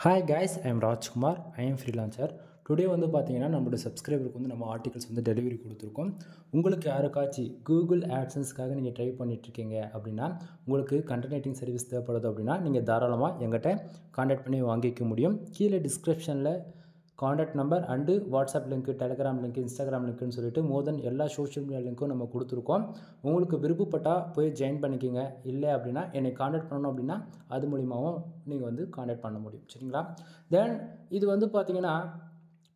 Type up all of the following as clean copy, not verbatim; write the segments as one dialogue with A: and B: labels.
A: Hi guys, I am Rajkumar. I am freelancer. Today வந்து பார்த்தீங்கன்னா நம்மளோட சப்ஸ்கிரைபருக்கு வந்து நம்ம ஆர்டிகல்ஸ் வந்து டெலிவரி கொடுத்துருக்கோம். உங்களுக்கு யாருக்காச்சும் கூகுள் ஆட்சன்ஸ்க்காக நீங்கள் ட்ரை பண்ணிகிட்ருக்கீங்க அப்படின்னா, உங்களுக்கு கண்டென்ட் ரைட்டிங் சர்வீஸ் தேவைப்படுது அப்படின்னா, நீங்கள் தாராளமாக எங்கிட்ட கான்டாக்ட் பண்ணி வாங்கிக்க முடியும். கீழே டிஸ்கிரிப்ஷனில் contact number and WhatsApp link, Telegram link, Instagram லிங்க்குன்னு சொல்லிட்டு மோர் தென் எல்லா சோஷியல் மீடியா லிங்க்கும் நம்ம கொடுத்துருக்கோம். உங்களுக்கு விருப்பப்பட்டால் போய் ஜாயின் பண்ணிக்கோங்க. இல்லை அப்படின்னா என்னை காண்டாக்ட் பண்ணணும் அப்படின்னா அது மூலிமாவும் நீங்கள் வந்து காண்டாக்ட் பண்ண முடியும். சரிங்களா? தென் இது வந்து பார்த்தீங்கன்னா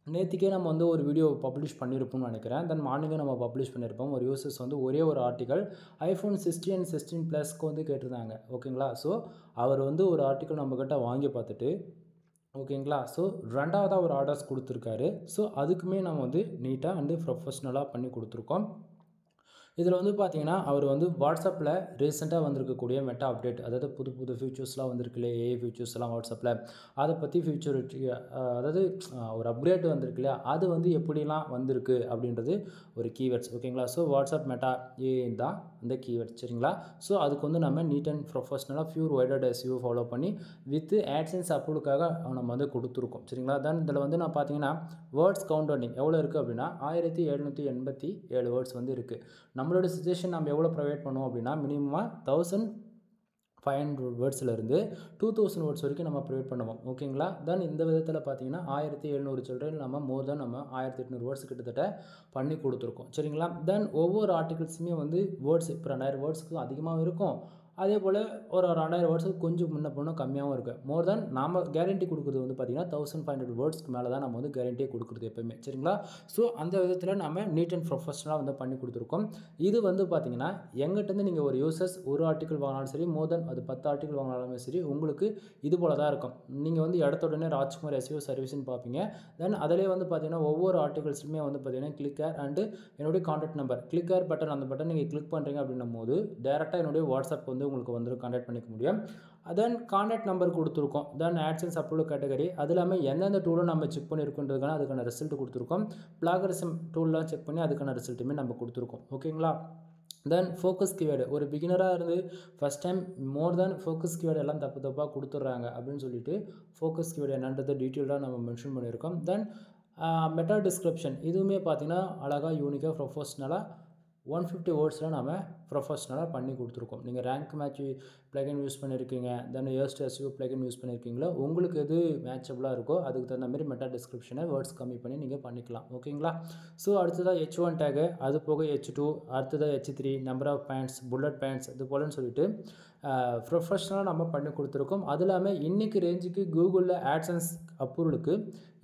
A: நேற்றுக்கே நம்ம வந்து ஒரு வீடியோ பப்ளிஷ் பண்ணியிருப்போம்னு நினைக்கிறேன். தென் மார்னிங்கே நம்ம பப்ளிஷ் பண்ணியிருப்போம். ஒரு யூசர்ஸ் வந்து ஒரே ஒரு ஆர்டிக்கல் iPhone 16 and 16 ப்ளஸ்க்கு வந்து கேட்டிருந்தாங்க. ஓகேங்களா? ஸோ அவர் வந்து ஒரு ஆர்டிக்கல் நம்மக்கிட்ட வாங்கி பார்த்துட்டு ஓகேங்களா, ஸோ ரெண்டாவதாக ஒரு ஆர்டர்ஸ் கொடுத்துருக்காரு. ஸோ அதுக்குமே நம்ம வந்து நீட்டாக வந்து ப்ரொஃபஷ்னலாக பண்ணி கொடுத்துருக்கோம். இதில் வந்து பார்த்தீங்கன்னா அவர் வந்து வாட்ஸ்அப்பில் ரீசெண்டாக வந்திருக்கக்கூடிய மெட்டா அப்டேட், அதாவது புது புது ஃபியூச்சர்ஸ்லாம் வந்திருக்கு இல்லையா, ஏஐ ஃபியூச்சர்ஸ்லாம் வாட்ஸ்அப்பில், அதை பற்றி அதாவது ஒரு அப்கிரேட் வந்திருக்கு இல்லையா, அது வந்து எப்படிலாம் வந்திருக்கு அப்படின்றது ஒரு கீவேர்ட்ஸ். ஓகேங்களா? ஸோ வாட்ஸ்அப் மெட்டா ஏஐ தான் இந்த கீவேர்ட்ஸ். சரிங்களா? ஸோ அதுக்கு வந்து நம்ம நீட் அண்ட் ப்ரொஃபஷ்னலாக ஃபியூர் வைடட் எஸ்இஓ ஃபாலோ பண்ணி வித் ஆட்சன்ஸ் அப்ரூவ்டுக்காக நம்ம வந்து கொடுத்துருக்கோம். சரிங்களா? தென் இதில் வந்து நான் பார்த்தீங்கன்னா வேர்ட்ஸ் கவுண்ட் பண்ணி எவ்வளோ இருக்குது அப்படின்னா 1787 வேர்ட்ஸ் வந்து இருக்குது. நம்மளோட சஜஷன் நம்ம எவ்வளோ ப்ரொவைட் பண்ணுவோம் அப்படின்னா மினிமமாக 1500 வேர்ட்ஸ்லேருந்து 2000 வேர்ட்ஸ் வரைக்கும் நம்ம ப்ரொவைட் பண்ணுவோம். ஓகேங்களா? தென் இந்த விதத்தில் பார்த்தீங்கன்னா 1700 சில்ட்ரன் நம்ம மோர் தென் நம்ம 1800 வேர்ட்ஸ் கிட்டத்தட்ட பண்ணி கொடுத்துருக்கோம். சரிங்களா? தென் ஒவ்வொரு ஆர்டிகல்ஸுமே வந்து வேர்ட்ஸ் இப்போ 2000 வேர்ட்ஸ்க்கு அதிகமாகவும் இருக்கும், அதே போல் ஒரு 2000 வேர்ட்ஸுக்கு கொஞ்சம் முன்ன போனால் கம்மியாகவும் இருக்குது. மோர் தென் நாம் கேரண்டி கொடுக்குறது வந்து பார்த்திங்கன்னா 1500 வேர்ட்ஸ்க்கு மேலே தான் நம்ம வந்து கேரண்டியே கொடுக்குறது எப்போயுமே. சரிங்களா? ஸோ அந்த விதத்தில் நம்ம நீட் அண்ட் ப்ரொஃபஷனலாக வந்து பண்ணி கொடுத்துருக்கோம். இது வந்து பார்த்திங்கன்னா எங்கிட்டேருந்து நீங்கள் ஒரு யூசர்ஸ் ஒரு ஆர்டிக்கல் வாங்கினாலும் சரி, மோர் தென் அது 10 ஆர்டிக்கல் வாங்கினாலுமே சரி, உங்களுக்கு இது போல் தான் இருக்கும். நீங்கள் வந்து இடத்த உடனே ராஜ்குமார் எஸ்இஓ சர்வீஸ்ன்னு பார்ப்பீங்க. தென் அதிலே வந்து பார்த்திங்கன்னா ஒவ்வொரு ஆர்டிகல்ஸுமே வந்து பார்த்திங்கன்னா கிளிக்கர் அண்டு என்னுடைய கான்டாக்ட் நம்பர், கிளிக்கர் பட்டன், அந்த பட்டன் நீங்கள் கிளிக் பண்ணுறீங்க அப்படின்னும் போது டேரெக்டாக என்னுடைய வாட்ஸ்அப் வந்து உங்களுக்கு வந்து கான்டாக்ட் பண்ணிக்க முடியும். தென் கான்டாக்ட் நம்பர் கொடுத்துருக்கோம். தென் ஆட்சன்ஸ் அப்ரூவ் கேட்டகரி, அது இல்லாமல் எந்தெந்த டூலும் நம்ம செக் பண்ணியிருக்குன்றதுக்கான அதுக்கான ரிசல்ட் கொடுத்துருக்கோம். பிளாகரிசம் டூல்லாம் செக் பண்ணி அதுக்கான ரிசல்ட்டுமே நம்ம கொடுத்துருக்கோம். ஓகேங்களா? தென் ஃபோக்கஸ் கீவேர்டு, ஒரு பிகினராக இருந்து ஃபஸ்ட் டைம் மோர் தென் ஃபோக்கஸ் கீவேர்டு எல்லாம் தப்பாக கொடுத்துட்றாங்க அப்படின்னு சொல்லிட்டு ஃபோக்கஸ் கீவேர்டு என்னன்றது டீட்டெயிலாக நம்ம மென்ஷன் பண்ணியிருக்கோம். தென் மெட்டா டிஸ்கிரிப்ஷன், இதுவுமே பார்த்திங்கன்னா அழகாக யூனிக்காக ப்ரொஃபஷ்னலாக 150 வேர்ட்ஸில் நம்ம ப்ரொஃபஷ்னலாக பண்ணி கொடுத்துருக்கோம். நீங்கள் ரேங்க் மேட்ச் ப்ளகின் யூஸ் பண்ணியிருக்கீங்க, தென் ஏர்ஸ்ட் எஸ்இஓ ப்ளகின் யூஸ் பண்ணியிருக்கீங்களோ, உங்களுக்கு எது மேட்சபுளாக இருக்கோ அதுக்கு தகுந்த மாதிரி மெட்டா டிஸ்கிரிப்ஷனை வேர்ட்ஸ் கம்மி பண்ணி நீங்கள் பண்ணிக்கலாம். ஓகேங்களா? ஸோ அடுத்ததாக H1 டேகு, அது போக H2, அடுத்ததாக H3, number of points, bullet points, இது போலன்னு சொல்லிட்டு ப்ரொஃபஷ்னலாக நம்ம பண்ணி கொடுத்துருக்கோம். அது இல்லாமல் இன்றைக்கி ரேஞ்சுக்கு கூகுளில் ஆட்சன்ஸ் அப்ரூவலுக்கு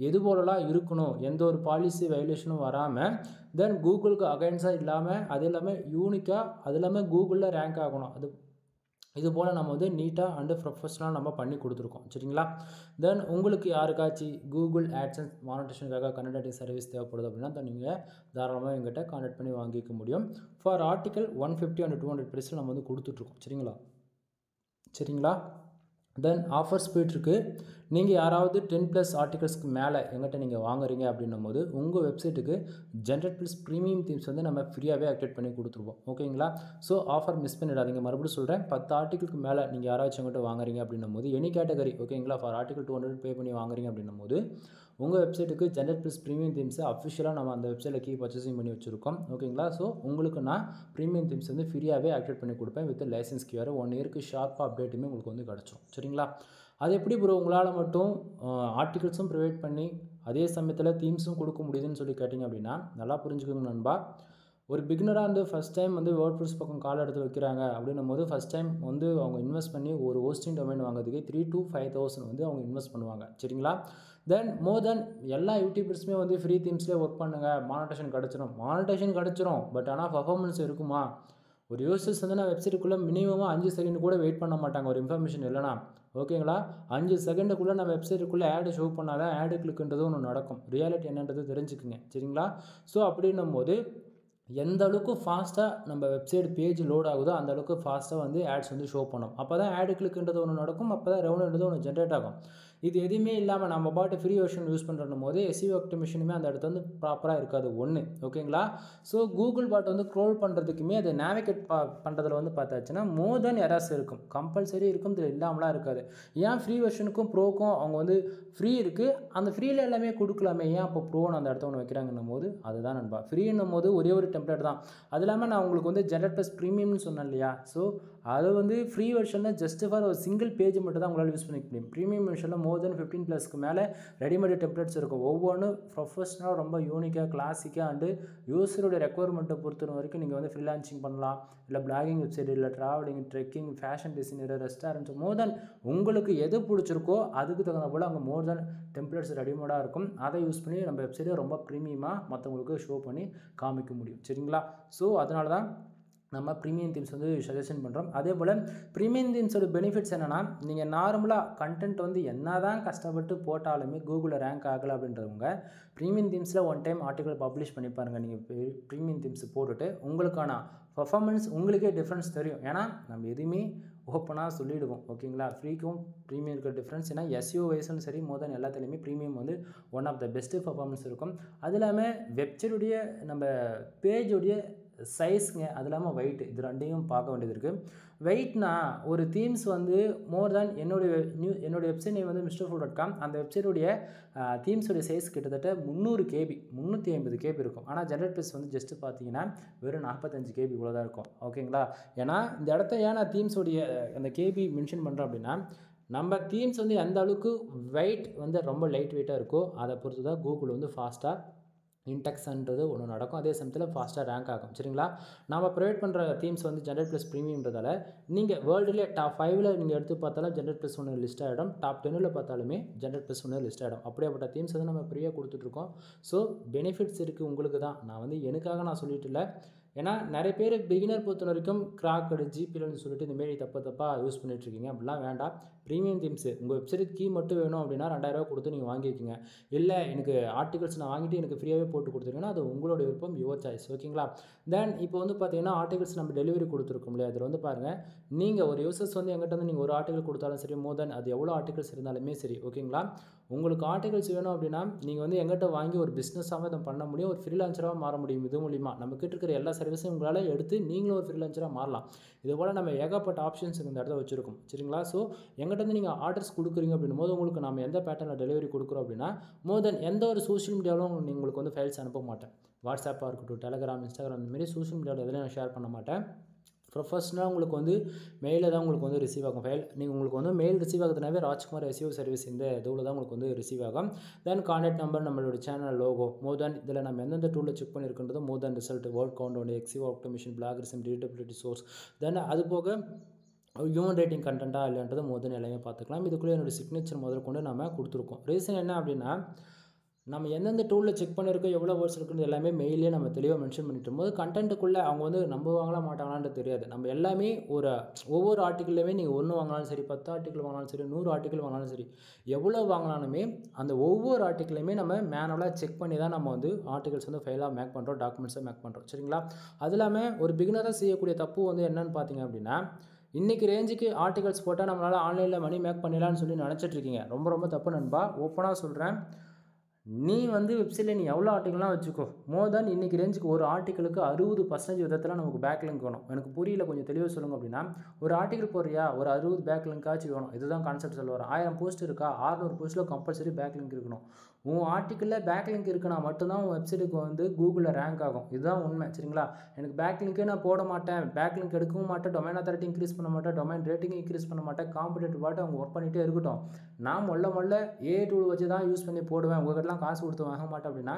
A: எது போலலாம் இருக்கணும், எந்த ஒரு பாலிசி வயலேஷனும் வராமல், தென் கூகுளுக்கு அகைன்ஸாக இல்லாமல், அது இல்லாமல் யூனிக்காக, அது இல்லாமல் கூகுளில் ரேங்க் ஆகணும், இது போல் நம்ம வந்து நீட்டாக அண்டு ப்ரொஃபஷ்னலாக நம்ம பண்ணி கொடுத்துருக்கோம். சரிங்களா? தென் உங்களுக்கு யாருக்காச்சும் கூகுள் ஆட்சன்ஸ் மானிட்டேஷனுக்காக கண்டென்ட் ரைட்டிங் சர்வீஸ் தேவைப்படுது அப்படின்னா தான் நீங்கள் தாராளமாக எங்கிட்ட கான்டாக்ட் பண்ணி வாங்கிக்க முடியும். ஃபார் ஆர்டிக்கல் 150 அண்ட் 200 ப்ரைஸில் நம்ம வந்து கொடுத்துட்ருக்கோம். சரிங்களா? தென் ஆஃபர்ஸ் போய்ட்டுருக்கு. நீங்கள் யாராவது 10+ ஆர்டிகல்ஸ்க்கு மேலே எங்கிட்ட நீங்கள் வாங்குறீங்க அப்படின்னும் போது உங்கள் வெப்சைட்டுக்கு ஜென்ரேட்+ ப்ரீமியம் தீம்ஸ் வந்து நம்ம ஃப்ரீயாகவே ஆக்டிவேட் பண்ணி கொடுத்துருவோம். ஓகேங்களா? ஸோ ஆஃபர் மிஸ் பண்ணிடாதீங்க. மறுபடியும் சொல்கிறேன், 10 ஆர்டிக்கலுக்கு மேலே நீங்கள் யாராச்சும் எங்கிட்ட வாங்குறீங்க அப்படின்னும் போது எனி கேட்டகரி, ஓகேங்களா, ஃபார் ஆர்டிக்கல் 200 பே பண்ணி வாங்குறீங்க அப்படின்னும் போது உங்கள் வெப்சைட்டுக்கு ஜென்ரேட்+ ப்ரீமியம் தீம்ஸை அஃபிஷியலாக நம்ம அந்த வெப்சைட்டில் கீ பர்ச்சேசிங் பண்ணி வச்சுருக்கோம். ஓகேங்களா? ஸோ உங்களுக்கு நான் ப்ரீமியம் தீம்ஸ் வந்து ஃப்ரீயாகவே ஆக்டிவேட் பண்ணி கொடுப்பேன் வித் லைசன்ஸ் கியூஆர் 1 இயருக்கு ஷார்ப்பாக அப்டேட்டுமே உங்களுக்கு வந்து கிடச்சிரும். சரிங்களா? அது எப்படி ப்ரோ உங்களால் மட்டும் ஆர்டிகல்ஸும் ப்ரொவைட் பண்ணி அதே சமயத்தில் தீம்ஸும் கொடுக்க முடியுதுன்னு சொல்லி கேட்டிங்க அப்படின்னா, நல்லா புரிஞ்சுக்கோங்க நண்பா. ஒரு பிகினராக வந்து ஃபஸ்ட் டைம் வந்து வேர்ட்ப்ரெஸ் பக்கம் கால் எடுத்து வைக்கிறாங்க அப்படின்னும் போது ஃபஸ்ட் டைம் வந்து அவங்க இன்வெஸ்ட் பண்ணி ஒரு ஹோஸ்டிங் டொமைன் வாங்குறதுக்கு 3,000 to 5,000 வந்து அவங்க இன்வெஸ்ட் பண்ணுவாங்க. சரிங்களா? தென் மோர் தென் எல்லா யூடியூபர்ஸுமே வந்து ஃப்ரீ தீம்ஸ்லேயே ஒர்க் பண்ணுங்கள், மானிட்டேஷன் கிடச்சிரும். பட் ஆனால் பர்ஃபார்மன்ஸ் இருக்குமா? ஒரு யூசர்ஸ் வந்து நான் வெப்சைட்டுக்குள்ளே மினிமமாக 5 செகண்ட் கூட வெயிட் பண்ண மாட்டாங்க ஒரு இன்ஃபர்மேஷன் இல்லைனா. ஓகேங்களா? 5 செகண்டுக்குள்ளே நான் வெப்சைட்டுக்குள்ளே ஆடு ஷோ பண்ணால் தான் ஆடு கிளிக்குன்றது ஒன்று நடக்கும். ரியாலிட்டி என்னன்றது தெரிஞ்சுக்குங்க. சரிங்களா? ஸோ அப்படின்னும் போது எந்த அளவுக்கு ஃபாஸ்ட்டாக நம்ம வெப்சைட் பேஜ் லோட் ஆகுதோ அந்த அளவுக்கு ஃபாஸ்ட்டாக வந்து ஆட்ஸ் வந்து ஷோ பண்ணும். அப்போ தான் ஆடு கிளிக்குன்றது ஒன்று நடக்கும், அப்போ தான் ரெவன்யூன்றது ஒன்று ஜென்ரேட் ஆகும். இது எதுவுமே இல்லாமல் நம்ம பாட்டு ஃப்ரீ வெர்ஷன் யூஸ் பண்ணுறோம் போது எஸ்இஓ ஆப்டிமேஷனுமே அந்த இடத்துல வந்து ப்ராப்பராக இருக்காது ஒன்று. ஓகேங்களா? ஸோ கூகுள் பாட் வந்து க்ரோல் பண்ணுறதுக்குமே அது நேவிகேட் பண்ணுறதுல வந்து பார்த்தாச்சுன்னா மோர் தென் எரர்ஸ் இருக்கும். கம்பல்சரி இருக்கும், இதில் இல்லாமலாம் இருக்காது. ஏன் ஃப்ரீ வெர்ஷனுக்கும் ப்ரோக்கும் அவங்க வந்து ஃப்ரீ இருக்குது, அந்த ஃப்ரீயில் எல்லாமே கொடுக்கலாமே, ஏன் அப்போ ப்ரோன்னு அந்த இடத்த ஒன்று வைக்கிறாங்கன்னும் போது அதுதான் நண்பா. ஃப்ரீன்னும் போது ஒரே ஒரு டெம்ப்ளேட் தான். அது இல்லாமல் நான் உங்களுக்கு வந்து ஜெனரேட் ப்ளஸ் ப்ரீமியம்னு சொன்னேன் இல்லையா? ஸோ அது வந்து ஃப்ரீ வெர்ஷனில் ஜஸ்ட் ஃபார் ஒரு சிங்கிள் பேஜ் மட்டும் தான் உங்களால் யூஸ் பண்ணிக்க முடியும். ப்ரீமியம் வெர்ஷனில் மோர் தென் 15+ மேலே ரெடிமேட் டெம்ப்ளேட்ஸ் இருக்கும். ஒவ்வொன்றும் ப்ரொஃபஷனலாக ரொம்ப யூனிக்காக கிளாசிக்காக அண்டு யூஸருடைய ரெக்குவயர்மெண்ட்டை பொறுத்த வரைக்கும் நீங்கள் வந்து ஃப்ரீலான்சிங் பண்ணலாம், இல்லை பிளாகிங் வெப்சைட், இல்லை travelling, trekking, fashion designer, restaurants, more then உங்களுக்கு எது பிடிச்சிருக்கோ அதுக்கு தகுந்த போல் அங்கே மோர் தென் டெம்ப்ளேட்ஸ் ரெடிமேடாக இருக்கும். அதை யூஸ் பண்ணி நம்ம வெப்சைட்டை ரொம்ப ப்ரீமியமாக மற்றவங்களுக்கு ஷோ பண்ணி காமிக்க முடியும். சரிங்களா? ஸோ அதனால தான் நம்ம ப்ரீமியம் தீம்ஸ் வந்து சஜஷன் பண்ணுறோம். அதே போல் ப்ரீமியம் தீம்ஸோட பெனிஃபிட்ஸ் என்னென்னா, நீங்கள் நார்மலாக கண்டென்ட் வந்து என்ன தான் கஷ்டப்பட்டு போட்டாலுமே கூகுளில் ரேங்க் ஆகலை அப்படின்றவங்க ப்ரீமியம் தீம்ஸில் ஒன் டைம் ஆர்டிக்கல் பப்ளிஷ் பண்ணி பாருங்கள். நீங்கள் ப்ரீமியம் தீம்ஸ் போட்டுட்டு உங்களுக்கான பர்ஃபார்மன்ஸ் உங்களுக்கே டிஃப்ரென்ஸ் தெரியும். ஏன்னா நம்ம எதுவுமே ஓப்பனாக சொல்லிவிடுவோம். ஓகேங்களா? ஃப்ரீக்கும் ப்ரீமியம் இருக்கிற டிஃப்ரென்ஸ் ஏன்னா எஸ்இஓ வைஸும் சரி மோர் தென் எல்லாத்துலேயுமே ப்ரீமியம் வந்து one of the best performance இருக்கும். அது இல்லாமல் வெப்சைட்டுடைய நம்ம பேஜுடைய சைஸுங்க, அது இல்லாமல் வெயிட், இது ரெண்டையும் பார்க்க வேண்டியது இருக்குது. வெயிட்னா ஒரு தீம்ஸ் வந்து மோர் தேன் என்னுடைய வெப்சைட் நேம் வந்து misterfool.com. அந்த வெப்சைட்டுடைய தீம்ஸுடைய சைஸ் கிட்டத்தட்ட 300 KB 350 KB இருக்கும். ஆனால் ஜெனரேட் ப்ளஸ் வந்து ஜஸ்ட்டு பார்த்தீங்கன்னா வெறும் 45 KB இவ்வளோ தான் இருக்கும். ஓகேங்களா? ஏன்னா இந்த இடத்த ஏன் நான் தீம்ஸுடைய அந்த KB மென்ஷன் பண்ணுறேன் அப்படின்னா, நம்ம தீம்ஸ் வந்து எந்த அளவுக்கு வெயிட் வந்து ரொம்ப லைட் வெயிட்டாக இருக்கோ அதை பொறுத்து தான் கூகுள் வந்து ஃபாஸ்ட்டாக இன்டெக்ஸ்ன்றது ஒன்று நடக்கும். அதே சமயத்தில் ஃபாஸ்ட்டாக ரேங்க் ஆகும். சரிங்களா? நம்ம ப்ரொவைட் பண்ணுற தீம்ஸ் வந்து ஜெனரேட் ப்ளஸ் ப்ரீமியம்ன்றதால நீங்கள் வேர்ல்டுலேயே டாப் 5ல் நீங்கள் எடுத்து பார்த்தாலும் ஜெனரேட் ப்ளஸ் ஒன்று லிஸ்ட் ஆகிடும். டாப் 10ல் பார்த்தாலுமே ஜெனரேட் ப்ளஸ் ஒன்று லிஸ்ட் ஆகிடும். அப்படியேப்பட்ட தீம்ஸ் வந்து நம்ம ஃப்ரீயாக கொடுத்துட்ருக்கோம். ஸோ பெனிஃபிட்ஸ் இருக்குது உங்களுக்கு தான். நான் வந்து எனக்காக நான் சொல்லிட்டு இல்லை. ஏன்னா நிறைய பேர் பிகினர் பொறுத்த வரைக்கும் கிராக்கடு ஜிபிலன்னு சொல்லிட்டு இந்தமாரி தப்பாக யூஸ் பண்ணிட்டுருக்கீங்க. அப்படிலாம் வேண்டாம். ப்ரீமியம் தீம்ஸு உங்கள் வெப்சைட் கீ மட்டும் வேணும் அப்படின்னா 2000 கொடுத்து நீங்கள் வாங்கிக்கிங்க. இல்லை எனக்கு ஆர்டிகல்ஸ் நான் வாங்கிட்டு எனக்கு ஃப்ரீயாகவே போட்டு கொடுத்துருங்கன்னா அது உங்களோட விருப்பம், யுவர் சாய்ஸ். ஓகேங்களா? தென் இப்போ வந்து பார்த்தீங்கன்னா ஆர்டிகல்ஸ் நம்ம டெலிவரி கொடுத்துருக்கோம் இல்லையா? அதில் வந்து பாருங்கள், நீங்கள் ஒரு யூசர்ஸ் வந்து எங்கிட்ட வந்து நீங்கள் ஒரு ஆர்டிகல் கொடுத்தாலும் சரி, மோர் தென் அது எவ்வளோ ஆர்டிகல்ஸ் இருந்தாலுமே சரி. ஓகேங்களா? உங்களுக்கு ஆர்டிகல்ஸ் வேணும் அப்படின்னா நீங்கள் வந்து எங்கிட்ட வாங்கி ஒரு பிஸ்னஸாக அதை பண்ண முடியும், ஒரு ஃப்ரீலான்சராக மாற முடியும். இது மூலிமா நம்மக்கிட்ட இருக்கிற எல்லா சர்வீஸும் உங்களால் எடுத்து நீங்களும் ஒரு ஃப்ரீலான்சராக மாறலாம். இது போல் நம்ம ஏகப்பட்ட ஆப்ஷன்ஸ் இந்த இடத்துல வச்சுருக்கோம். சரிங்களா? ஸோ எங்கிட்ட வந்து நீங்கள் ஆர்டர்ஸ் கொடுக்குறீங்க அப்படின்னும் போது உங்களுக்கு நம்ம எந்த பேட்டர்னில் டெலிவரி கொடுக்குறோம் அப்படின்னா மோர் தென் எந்த ஒரு சோஷியல் மீடியாவிலும் உங்களுக்கு வந்து ஃபைல்ஸ் அனுப்ப மாட்டேன். வாட்ஸ்அப்பாக இருக்கட்டும், டெலகிராம், இன்ஸ்டாகிராம், இந்தமாரி சோஷியல் மீடியாவில் எதுலையும் நான் ஷேர் பண்ண மாட்டேன். ப்ரொஃபஷனலாக உங்களுக்கு வந்து மெயிலில் தான் உங்களுக்கு வந்து ரிசீவ் ஆகும் ஃபைல். நீங்கள் உங்களுக்கு வந்து மெயில் ரிசீவ் ஆகுதுனாவே ராஜ்குமார் எஸ்இஓ சர்வீஸ் இந்த இதில் தான் உங்களுக்கு வந்து ரிசீவ் ஆகும். தென் கான்டாக்ட் நம்பர், நம்மளோட சேனல் லோகோ, மோர் தென் இதில் நம்ம எந்தெந்த டூலில் செக் பண்ணியிருக்கின்றதோ more then result, word count ஒன்று, எக்ஸிஓ ஆப்டிமேஷன், பிளாகரிசம், ரீடபிலிட்டி சோர்ஸ், தென் அது போக ஹியூமன் ரேட்டிங் கண்டென்ட்டாக இல்லைன்றது மோர் தென் எல்லாமே பார்த்துக்கலாம். இதுக்குள்ளே என்னோடய சிக்னேச்சர் முதல் கொண்டு நம்ம கொடுத்துருக்கோம். ரீசன் என்ன அப்படின்னா, நம்ம எந்தெந்த டூலில் செக் பண்ணியிருக்கோம், எவ்வளோ வேர்ட்ஸ் இருக்குன்னு எல்லாமே மெயிலே நம்ம தெளிவாக மென்ஷன் பண்ணிட்டு போது கண்டென்ட்டுக்குள்ளே அவங்க வந்து நம்புவாங்களா மாட்டாங்களான்னு தெரியாது. நம்ம எல்லாமே ஒவ்வொரு ஆர்டிக்கிள்லையுமே நீங்கள் 1 வாங்கினாலும் சரி, 10 ஆர்டிக்கிள் வாங்கினாலும் சரி, 100 ஆர்டிக்கிள் வாங்கினாலும் சரி, எவ்வளோ வாங்கினாலுமே அந்த ஒவ்வொரு ஆர்டிக்கிளையுமே நம்ம மேனுவலாக செக் பண்ணி தான் நம்ம வந்து ஆர்டிகல்ஸ் வந்து ஃபைலாக மேக் பண்ணுறோம், டாக்குமெண்ட்ஸாக மேக் பண்ணுறோம். சரிங்களா? அது இல்லாமல் ஒரு பிகினராக செய்யக்கூடிய தப்பு வந்து என்னன்னு பார்த்தீங்க அப்படின்னா, இன்றைக்கி ரேஞ்சுக்கு ஆர்டிகல்ஸ் போட்டால் நம்மளால் ஆன்லைனில் மணி மேக் பண்ணிடலான்னு சொல்லி நினச்சிட்ருக்கீங்க. ரொம்ப ரொம்ப தப்பு நண்பா. ஓப்பனாக சொல்கிறேன், நீ வந்து வெப்சைட்டில் நீ எவ்வளோ ஆர்டிக்கல்லாம் வச்சுக்கோ, மோர் தென் இன்றைக்கி ரேஞ்சுக்கு ஒரு ஆர்டிக்கலுக்கு 60% விதத்தில் நமக்கு பேக் லிங்க் வேணும். எனக்கு புரியல, கொஞ்சம் தெளிவாக சொல்லுங்க அப்படின்னா, ஒரு ஆர்டிக்கல் போடுறியா, ஒரு 60 பேக் லிங்காச்சும் வேணும். இதுதான் கான்செப்ட் சொல்ல வரேன். 1000 போஸ்ட் இருக்கா, 600 போஸ்ட்டில் கம்பல்சரி பேக் லிங்க் இருக்கணும். உன் ஆர்டிக்கலில் பேக் லிங்க் இருக்குன்னா மட்டும்தான் உன் வெப்சைட்டுக்கு வந்து கூகுளில் ரேங்க் ஆகும். இதுதான் உண்மை. சரிங்களா? எனக்கு பேக் லிங்க்கே நான் போட மாட்டேன், பேக் லிங்க் எடுக்கவும் மாட்டேன், டொமைன் அத்தாரிட்டி இன்க்ரீஸ் பண்ண மாட்டேன், டொமைன் ரேட்டிங் இன்க்ரீஸ் பண்ண மாட்டேன், காம்படேட்டிவ் பாட்டு அவங்க ஒர்க் பண்ணிகிட்டே இருக்கட்டும், நான் மொல்ல ஏ டூல் வச்சு தான் யூஸ் பண்ணி போடுவேன், உங்கள்கிட்டலாம் காசு கொடுத்து வாங்க மாட்டேன் அப்படின்னா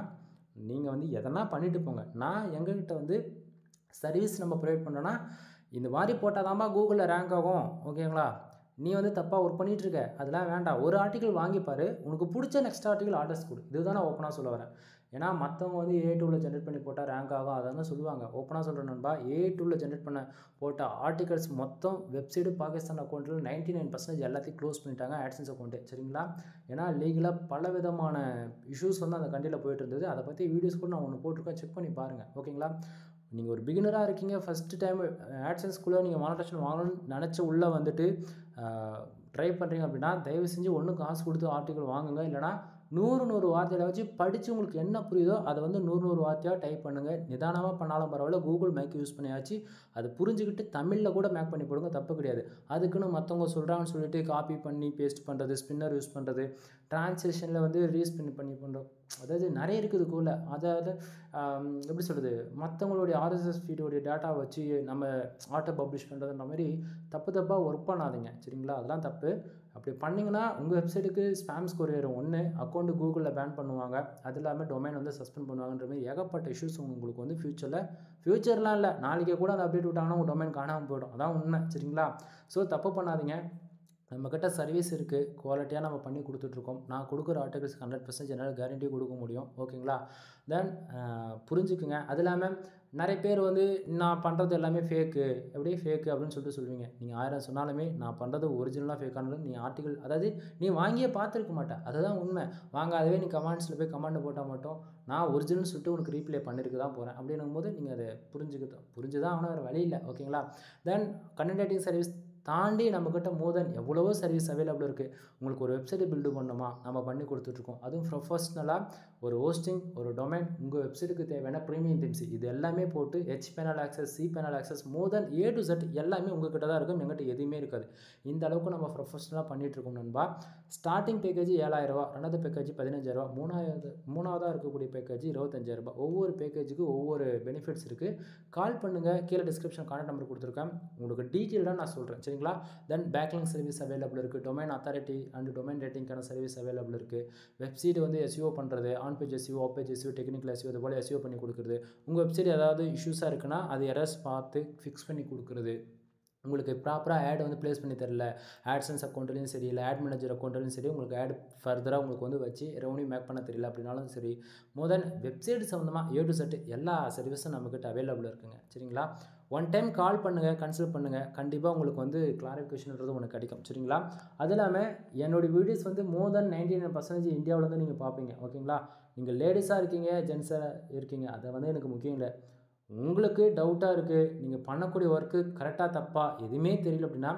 A: நீங்கள் வந்து எதனா பண்ணிட்டு போங்க. நான் எங்ககிட்ட வந்து சர்வீஸ் நம்ம ப்ரொவைட் பண்ணுறோன்னா இந்த மாதிரி போட்டால் தான்ப்பா கூகுளில் ரேங்க் ஆகும். ஓகேங்களா? நீ வந்து தப்பாக ஒர்க் பண்ணிகிட்ருக்க, அதெல்லாம் வேண்டாம். ஒரு ஆர்டிக்கல் வாங்கிப்பார், உனக்கு பிடிச்ச நெக்ஸ்ட் ஆர்டிக்கல் ஆர்டர்ஸ் கொடு. இதுதான் நான் ஓப்பனாக சொல்ல வரேன். ஏன்னா மற்றவங்க வந்து ஏ டூவில் ஜென்ரேட் பண்ணி போட்டால் ரேங்க் ஆகும் அதெல்லாம் சொல்லுவாங்க. ஓப்பனாக சொல்கிறேன் நண்பா, ஏ டூவில் ஜென்ரேட் பண்ண போட்ட ஆர்டிகல்ஸ் மொத்தம் வெப்சைட்டு பாகிஸ்தான் அக்கௌண்ட்டில் 99% எல்லாத்தையும் க்ளோஸ் பண்ணிட்டாங்க, ஆட்சன்ஸ் அக்கௌண்ட்டு. சரிங்களா? ஏன்னா லீகலாக பல விதமான இஷ்யூஸ் வந்து அந்த கண்ட்ரியில் போயிட்டு இருந்தது. அதை பற்றி வீடியோஸ் கூட நான் ஒன்று போட்டிருக்கேன், செக் பண்ணி பாருங்கள். ஓகேங்களா? நீங்கள் ஒரு பிகினராக இருக்கீங்க, ஃபஸ்ட்டு டைம் ஆட்சன்ஸ்குள்ளே நீங்கள் மானிட்டேஷன் வாங்கணும்னு நினச்சி உள்ளே வந்துட்டு ட்ரை பண்ணுறீங்க அப்படின்னா தயவு செஞ்சு ஒன்று காசு கொடுத்து ஆர்டிக்கல் வாங்குங்க, இல்லைனா 100 வார்த்தையில வச்சு படித்து உங்களுக்கு என்ன புரியுதோ அதை வந்து 100 வார்த்தையாக டைப் பண்ணுங்கள். நிதானமாக பண்ணாலும் பரவாயில்ல, கூகுள் மேக் யூஸ் பண்ணியாச்சு, அது புரிஞ்சுக்கிட்டு தமிழில் கூட மேக் பண்ணி போடுங்க, தப்பு கிடையாது. அதுக்குன்னு மற்றவங்க சொல்கிறாங்கன்னு சொல்லிட்டு காப்பி பண்ணி பேஸ்ட் பண்ணுறது, ஸ்பின்னர் யூஸ் பண்ணுறது, ட்ரான்ஸ்லேஷனில் வந்து ரீஸ்பின் பண்ணி பண்ணுறோம், அதாவது நிறைய இருக்குது கூட. அதாவது எப்படி சொல்கிறது, மற்றவங்களுடைய ஆர்எஸ்எஸ் ஃபீடோடைய டேட்டா வச்சு நம்ம ஆட்டோ பப்ளிஷ் பண்ணுறதுன்ற மாதிரி தப்பாக ஒர்க் பண்ணாதீங்க, சரிங்களா? அதெல்லாம் தப்பு. அப்படி பண்ணிங்கன்னா உங்கள் வெப்சைட்டுக்கு ஸ்பேம் ஸ்கோர் ஏறும். ஒன்று, அக்கௌண்ட்டு கூகுளில் பேன் பண்ணுவாங்க, அது இல்லாமல் டொமைன் வந்து சஸ்பெண்ட் பண்ணுவாங்கன்ற மாதிரி ஏகப்பட்ட இஷ்யூஸ் உங்களுக்கு வந்து ஃப்யூச்சர்லாம் இல்லை, நாளைக்கே கூட அதை அப்டேட் விட்டாங்கன்னா உங்கள் டொமைன் காணாமல் போய்டும். அதான் உண்மை, சரிங்களா? ஸோ தப்பு பண்ணாதீங்க. நம்மக்கிட்ட சர்வீஸ் இருக்குது, குவாலிட்டியாக நம்ம பண்ணி கொடுத்துட்ருக்கோம். நான் கொடுக்குற ஆர்டிகல்ஸ்க்கு 100% என்னால் கேரண்டி கொடுக்க முடியும், ஓகேங்களா? தென் புரிஞ்சுக்குங்க. அது இல்லாமல் நிறைய பேர் வந்து நான் பண்ணுறது எல்லாமே ஃபேக்கு, எப்படி ஃபேக்கு அப்படின்னு சொல்லிட்டு சொல்லுவீங்க. நீங்கள் 1000 சொன்னாலுமே நான் பண்ணுறது ஒரிஜினலாக ஃபேக்கானது நீ ஆர்டிகல், அதாவது நீ வாங்கியே பார்த்துருக்க மாட்டேன், அதுதான் உண்மை. வாங்காதவே நீ கமெண்ட்ஸில் போய் கமெண்ட் போட்டால் மட்டும் நான் ஒரிஜினல்னு சொல்லிட்டு உனக்கு ரீப்ளே பண்ணிருக்கு தான் போகிறேன் அப்படின்னும் போது நீங்கள் அதை புரிஞ்சு தான் ஆனால் வேறு வழி இல்லை, ஓகேங்களா? தென் கண்டென்ட் ரைட்டிங் சர்வீஸ் தாண்டி நம்மக்கிட்ட மோர் தென் எவ்வளவோ சர்வீஸ் அவைலபிள் இருக்குது. உங்களுக்கு ஒரு வெப்சைட்டை பில்டு பண்ணணுமா, நம்ம பண்ணி கொடுத்துட்ருக்கோம். அதுவும் ப்ரொஃபஷ்னலாக ஒரு ஹோஸ்டிங், ஒரு டொமைன், உங்கள் வெப்சைட்டுக்கு தேவையான ப்ரீமியம் தீம்ஸ் இது எல்லாமே போட்டு HTML access, cPanel access, more then A to Z எல்லாமே உங்கள்கிட்ட தான் இருக்கும், எங்கிட்ட எதுவுமே இருக்காது. இந்த அளவுக்கு நம்ம ப்ரொஃபஷ்னலாக பண்ணிகிட்ருக்கோம் நண்பா. ஸ்டார்டிங் பேக்கேஜ் 7000 ரூபா, ரெண்டாவது பேக்கேஜ் 15000 ரூபா, மூணாவதாக இருக்கக்கூடிய பேக்கேஜ் 25000 ரூபா. ஒவ்வொரு பேக்கேஜுக்கு ஒவ்வொரு பெனிஃபிட்ஸ் இருக்குது. கால் பண்ணுங்கள், கீழே டிஸ்கிரிப்ஷன் கான்டாக்ட் நம்பர் கொடுத்துருக்கேன், உங்களுக்கு டீட்டெயிலாக நான் சொல்கிறேன், சரிங்களா? தென் பேக்லிங்க் சர்வீஸ் அவைலபிள் இருக்குது, டொமைன் அத்தாரிட்டி அண்ட் டொமைன் ரேட்டிங்கான சர்வீஸ் அவைலபிள் இருக்குது. வெப்சைட் வந்து SEO பண்ணுறது, on page SEO, off page SEO, technical SEO, இது போல் SEO பண்ணி கொடுக்குறது. உங்கள் வெப்சைட் ஏதாவது இஷ்யூஸாக இருக்குன்னா அது எரர்ஸ் பார்த்து ஃபிக்ஸ் பண்ணி கொடுக்குறது. உங்களுக்கு ப்ராப்பராக ஆட் வந்து ப்ளேஸ் பண்ணி தரல, ஆட்சன்ஸ் அக்கௌண்ட்லேயும் சரி, இல்லை ஆட் மேனேஜர் அக்கௌண்ட்லேயும் சரி, உங்களுக்கு ஆட் ஃபர்தராக உங்களுக்கு வந்து வச்சு ரெவன்யூ மேக் பண்ண தெரியல அப்படின்னாலும் சரி, மோர் தென் வெப்சைட் சம்மந்தமாக A to Z எல்லா சர்வீஸும் நம்மக்கிட்ட அவைலபிள் இருக்குங்க, சரிங்களா? ஒன் டைம் கால் பண்ணுங்கள், கன்சல்ட் பண்ணுங்கள், கண்டிப்பாக உங்களுக்கு வந்து கிளாரிஃபிகேஷன்ன்றது உங்களுக்கு கிடைக்கும், சரிங்களா? அது இல்லாமல் என்னோடய வீடியோஸ் வந்து மோர் தென் 99% இந்தியாவில் வந்து நீங்கள் பார்ப்பீங்க, ஓகேங்களா? நீங்கள் லேடிஸாக இருக்கீங்க, ஜென்ஸாக இருக்கீங்க, அதை வந்து எனக்கு முக்கியம் இல்லை. உங்களுக்கு டவுட்டாக இருக்குது, நீங்கள் பண்ணக்கூடிய ஒர்க்கு கரெக்டாக தப்பா எதுவுமே தெரியல அப்படின்னா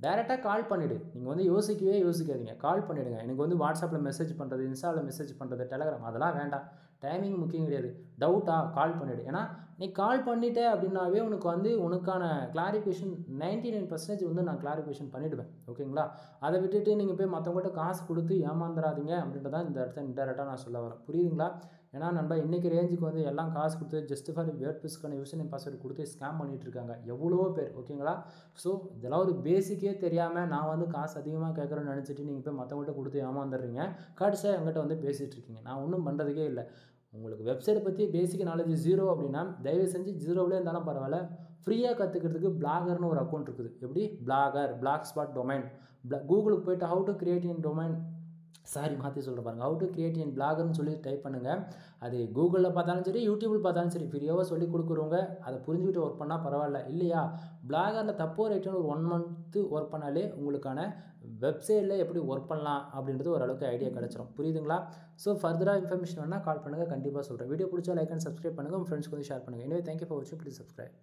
A: டைரெக்டாக கால் பண்ணிவிடு. நீங்கள் வந்து யோசிக்காதீங்க, கால் பண்ணிவிடுங்க. எனக்கு வந்து வாட்ஸ்அப்பில் மெசேஜ் பண்ணுறது, இன்ஸ்டாவில் மெசேஜ் பண்ணுறது, டெலகிராம் அதெல்லாம் வேண்டாம். டைமிங் முக்கியம் கிடையாது. டவுட்டாக கால் பண்ணிவிடு. ஏன்னா நீ கால் பண்ணிட்டே அப்படின்னாவே உனக்கு வந்து உனக்கான கிளாரிஃபிகேஷன் 99% வந்து நான் கிளாரிஃபிகேஷன் பண்ணிவிடுவேன், ஓகேங்களா? அதை விட்டுட்டு நீங்கள் போய் மற்றவங்கள்ட்ட காசு கொடுத்து ஏமாந்துடாதீங்க அப்படின்றதான் இந்த இடத்த இன்டெரக்டாக நான் சொல்ல வரேன், புரியுதுங்களா? ஏன்னா நண்பா இன்றைக்கி ரேஞ்சுக்கு வந்து எல்லாம் காசு கொடுத்து ஜஸ்ட் ஃபார் வேர்ட்பிரஸ்க்கான யூசர் நேம் பாஸ்வேர்டு கொடுத்து ஸ்கேம் பண்ணிகிட்ருக்காங்க எவ்வளவோ பேர், ஓகேங்களா? ஸோ இதெல்லாம் ஒரு பேசிக்கே தெரியாமல் நான் வந்து காசு அதிகமாக கேட்குறேன்னு நினச்சிட்டு நீங்கள் போய் மற்றவங்கள்ட்ட கொடுத்து ஏமாந்துடுறீங்க, கடைசியாக என்கிட்ட வந்து பேசிகிட்டு இருக்கீங்க. நான் ஒன்றும் பண்ணுறதுக்கே இல்லை. உங்களுக்கு வெப்சைட்டை பற்றி பேசிக் நாலேஜ் 0 அப்படின்னா தயவு செஞ்சு 0விலே இருந்தாலும் பரவாயில்ல, ஃப்ரீயாக கற்றுக்கிறதுக்கு பிளாகர்னு ஒரு அக்கௌண்ட் இருக்குது. எப்படி பிளாகர், பிளாக் ஸ்பாட் டொமைன், கூகுளுக்கு போய்ட்டு how to create in domain, மாற்றி சொல்கிற பாருங்கள், ஹவு டு கிரியேட் இன் பிளாகர்னு சொல்லி டைப் பண்ணுங்கள். அது கூகுளில் பார்த்தாலும் சரி, யூடியூப்பில் பார்த்தாலும் சரி, ஃப்ரீயாக சொல்லி கொடுக்குறவங்க அதை புரிஞ்சுக்கிட்டு ஒர்க் பண்ணால் பரவாயில்ல. இல்லையா, பிளாகரில் தப்போ ரைட்டுன்னு ஒரு 1 month ஒர்க் பண்ணாலே உங்களுக்கான வெப்சைட்டில் எப்படி ஒர்க் பண்ணலாம் அப்படின்றது ஓரளவுக்கு ஐடியா கிடச்சிரும், புரியுதுங்களா? ஸோ ஃபர்தராக இன்ஃபர்மேஷன் வேணால் கால் பண்ணுங்கள், கண்டிப்பாக சொல்கிறேன். வீடியோ பிடிச்சா லைக் அண்ட் சப்ஸ்கிரைப் பண்ணுங்கள், உங்கள் ஃப்ரெண்ட்ஸ்க்கு வந்து ஷேர் பண்ணுங்கள். எனவே தேங்க்யூ ஃபார் வாட்சிங், ப்ளீஸ் சப்ஸ்கிரைப்.